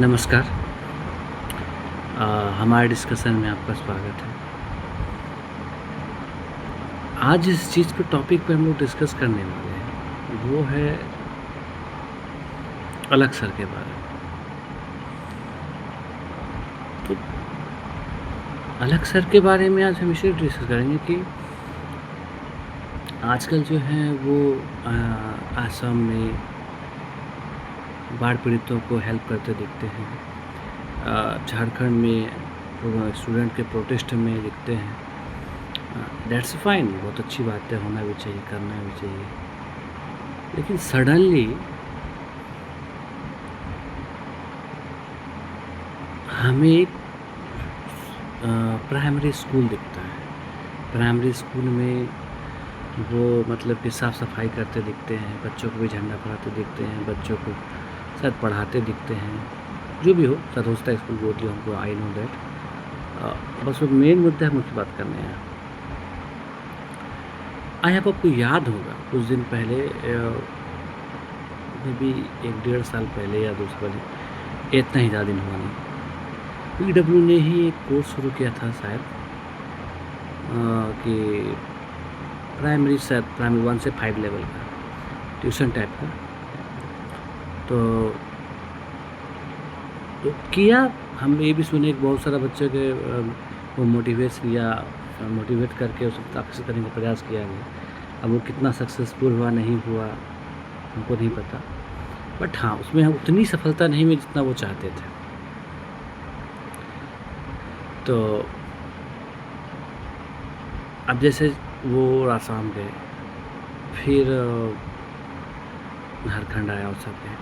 नमस्कार। हमारे डिस्कशन में आपका स्वागत है। आज जिस चीज़ पे टॉपिक पे हम लोग डिस्कस करने वाले हैं वो है अलग सर के बारे में। तो अलग सर के बारे में आज हम इसे डिस्कस करेंगे कि आजकल जो है वो आसाम में बाढ़ पीड़ितों को हेल्प करते दिखते हैं। झारखंड में स्टूडेंट के प्रोटेस्ट में दिखते हैं। दैट्स फाइन, बहुत अच्छी बात है, होना भी चाहिए, करना भी चाहिए। लेकिन सडनली हमें एक प्राइमरी स्कूल दिखता है। प्राइमरी स्कूल में वो मतलब कि साफ़ सफाई करते दिखते हैं, बच्चों को भी झंडा फहराते दिखते हैं, बच्चों को शायद पढ़ाते दिखते हैं, जो भी हो, शायद हो सकता है स्कूल बोलती हो हमको, आई नो दैट। बस वो मेन मुद्दा हम उसकी बात करने हैं। आपको याद होगा कुछ दिन पहले, मे बी 1-1.5 साल पहले या 2 साल पहले, इतना ही ज़्यादा दिन हुआ नहीं, पीडब्ल्यू ने ही एक कोर्स शुरू किया था शायद, कि प्राइमरी 1 से 5 लेवल का ट्यूशन टाइप का। तो किया, हम ये भी सुने कि बहुत सारा बच्चे के वो मोटिवेट करके उसे आकर्षित करने का प्रयास किया गया। अब वो कितना सक्सेसफुल हुआ नहीं हुआ हमको नहीं पता, बट हाँ, उसमें उतनी सफलता नहीं मिली जितना वो चाहते थे। तो अब जैसे वो आसाम गए, फिर झारखंड आया और सब गए।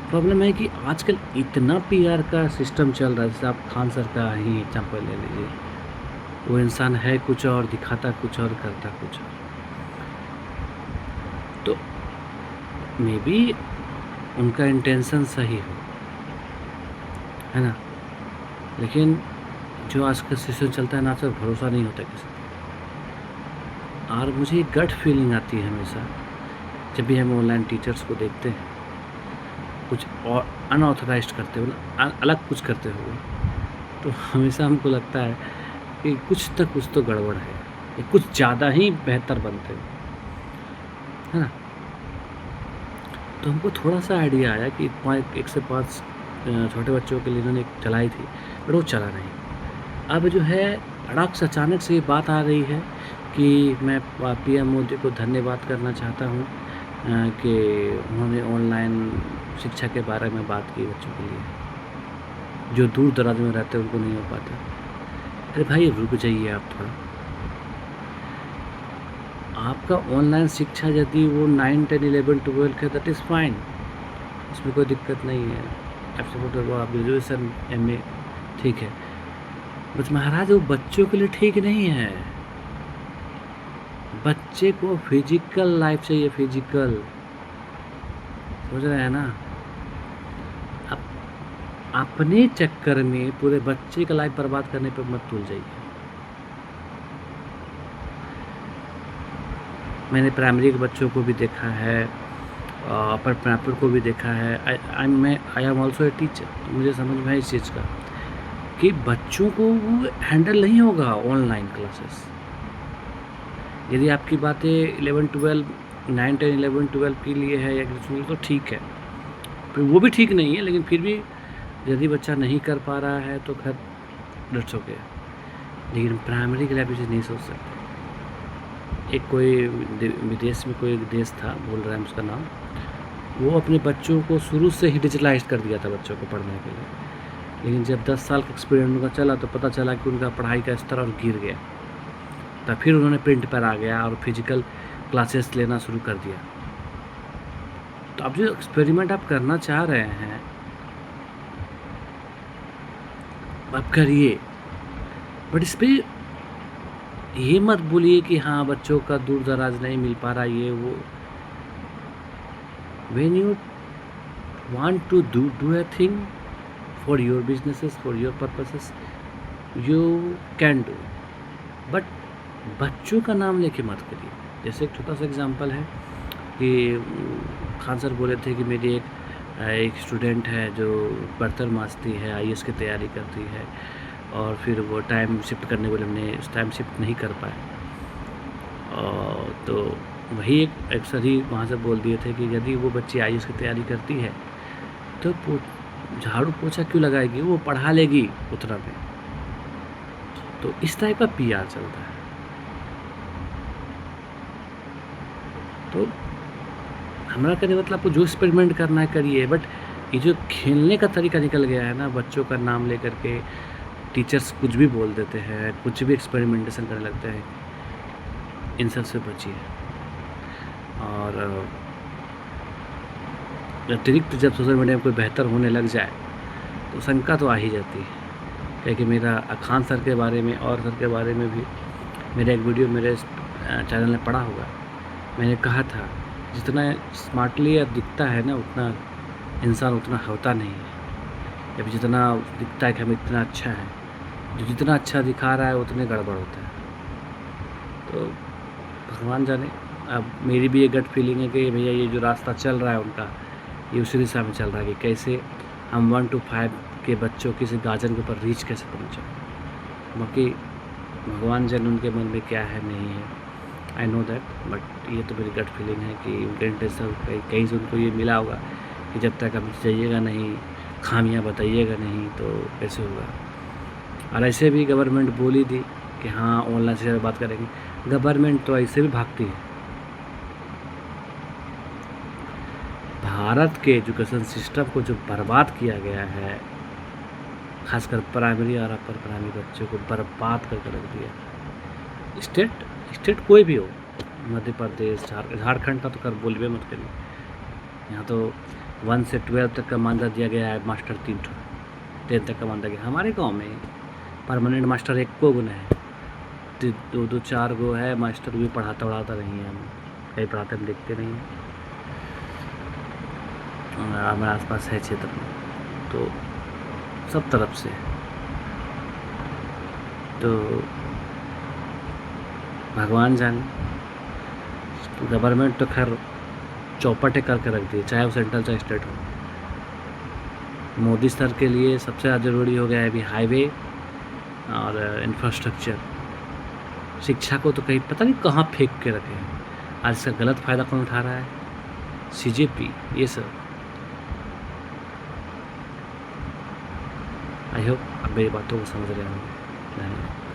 प्रॉब्लम है कि आजकल इतना पीआर का सिस्टम चल रहा है। जैसे आप खान सर का ही एग्जाम्पल ले लीजिए, वो इंसान है कुछ और, दिखाता कुछ और, करता कुछ और। तो मे बी उनका इंटेंशन सही हो, है ना, लेकिन जो आज का सिस्टम चलता है ना, सर भरोसा नहीं होता किसी पर। और मुझे एक गट फीलिंग आती है हमेशा जब भी हम ऑनलाइन टीचर्स को देखते हैं कुछ और अनऑथराइज्ड करते हुए, अलग कुछ करते हुए, तो हमेशा हमको लगता है कि कुछ तो गड़बड़ है, ये कुछ ज़्यादा ही बेहतर बनते हैं, है ना। तो हमको थोड़ा सा आइडिया आया कि 1 से 5 छोटे बच्चों के लिए इन्होंने एक चलाई थी, बट वो चला नहीं। अब जो है अड़ाक से अचानक से ये बात आ रही है कि मैं पीएम मोदी को धन्यवाद करना चाहता हूँ कि उन्होंने ऑनलाइन शिक्षा के बारे में बात की बच्चों के लिए, जो दूर दराज में रहते हैं उनको नहीं हो पाता। अरे भाई रुक जाइए आप थोड़ा। आपका ऑनलाइन शिक्षा यदि वो 9, 10, 11, 12 है, दैट इज़ फाइन, उसमें कोई दिक्कत नहीं है। आप सपोर्ट करो, आप ग्रेजुएशन MA ठीक है, बस महाराज वो बच्चों के लिए ठीक नहीं है। बच्चे को फिजिकल लाइफ चाहिए, फिजिकल, समझ रहे हैं ना। अब अपने चक्कर में पूरे बच्चे का लाइफ बर्बाद करने पर मत भूल जाइए। मैंने प्राइमरी के बच्चों को भी देखा है, अपर प्राइमरी को भी देखा है। I am also a teacher, तो मुझे समझ में है इस चीज़ का कि बच्चों को वो हैंडल नहीं होगा ऑनलाइन क्लासेस। यदि आपकी बातें 11, 12, 9, 10, 11, 12 के लिए है या ग्रेजुएशन, तो ठीक है, फिर वो भी ठीक नहीं है, लेकिन फिर भी यदि बच्चा नहीं कर पा रहा है तो खैर दैट्स ओके। लेकिन प्राइमरी के लिए आप ये चीज़ नहीं सोच सकते। एक कोई विदेश में कोई एक देश था, बोल रहा है उसका नाम, वो अपने बच्चों को शुरू से ही डिजिटलाइज कर दिया था बच्चों को पढ़ने के लिए। लेकिन जब 10 साल का एक्सपीरियंस उनका चला तो पता चला कि उनका पढ़ाई का स्तर और गिर गया। तब फिर उन्होंने प्रिंट पर आ गया और फिजिकल क्लासेस लेना शुरू कर दिया। तो अब जो एक्सपेरिमेंट आप करना चाह रहे हैं आप करिए, बट इस पर ये मत बोलिए कि हाँ बच्चों का दूर दराज नहीं मिल पा रहा, ये वो। When you want to do a thing for your businesses, for your purposes, you can do, but बच्चों का नाम लेके मत करिए। जैसे एक छोटा सा एग्जांपल है कि खान सर बोले थे कि मेरी एक एक स्टूडेंट है जो बर्तन मांजती है, आईएएस की तैयारी करती है, और फिर वो टाइम शिफ्ट करने बोले, हमने उस टाइम शिफ्ट नहीं कर पाए। तो वही एक सर ही वहाँ से बोल दिए थे कि यदि वो बच्ची आईएएस की तैयारी करती है तो झाड़ू पोछा क्यों लगाएगी, वो पढ़ा लेगी उतना में। तो इस टाइप का पीआर चलता है। तो हमारा कहने मतलब आपको जो एक्सपेरिमेंट करना है करिए, बट ये जो खेलने का तरीका निकल गया है ना, बच्चों का नाम लेकर के टीचर्स कुछ भी बोल देते हैं, कुछ भी एक्सपेरिमेंटेशन करने लगते हैं, इन सब से बचिए। और अतिरिक्त जब सोशल मीडिया में कोई बेहतर होने लग जाए तो शंका तो आ ही जाती है। क्योंकि मेरा खान सर के बारे में और सर के बारे में भी मेरा एक वीडियो मेरे चैनल में पड़ा हुआ है। मैंने कहा था जितना स्मार्टली दिखता है ना, उतना इंसान उतना होता नहीं है। या जितना दिखता है कि हम इतना अच्छा है, जो जितना अच्छा दिखा रहा है उतने गड़बड़ होता है। तो भगवान जाने। अब मेरी भी ये गट फीलिंग है कि भैया ये जो रास्ता चल रहा है उनका, ये उसी दिशा में चल रहा है कि कैसे हम 1 to 5 के बच्चों के से गार्जियन के ऊपर रीच कैसे पहुँचाएं। बाकी भगवान जाने उनके मन में क्या है नहीं है, आई नो दैट, बट ये तो मेरी गट फीलिंग है कि उनके इंटेंशन कहीं से उनको ये मिला होगा कि जब तक आप जाइएगा नहीं, खामियां बताइएगा नहीं तो कैसे होगा। और ऐसे भी गवर्नमेंट बोल ही दी कि हाँ ऑनलाइन से बात करेंगे। गवर्नमेंट तो ऐसे भी भागती है। भारत के एजुकेशन सिस्टम को जो बर्बाद किया गया है, खासकर प्राइमरी और अपर प्राइमरी बच्चों को बर्बाद करके रख दिया। स्टेट कोई भी हो, मध्य प्रदेश, झारखंड का तो कर बोलबे मत करिए। यहाँ तो 1 से 12 तक का मानदा दिया गया है, मास्टर 3 10 तक का मानदा गया। हमारे गांव में परमानेंट मास्टर 1 को गुना है, 2 4 गो है मास्टर, भी पढ़ाता नहीं है। हम कहीं पढ़ाते हम देखते नहीं हैं। हमारे आसपास है क्षेत्र में तो सब तरफ से। तो भगवान जाने, गवर्नमेंट तो खैर चौपटे करके रख दिए, चाहे वो सेंट्रल चाहे स्टेट हो। मोदी सर के लिए सबसे ज़्यादा ज़रूरी हो गया है अभी हाईवे और इंफ्रास्ट्रक्चर। शिक्षा को तो कहीं पता नहीं कहाँ फेंक के रखे हैं। आज इसका गलत फ़ायदा कौन उठा रहा है? CJP, ये सब। आई होप आप मेरी बातों को समझ रहे होंगे।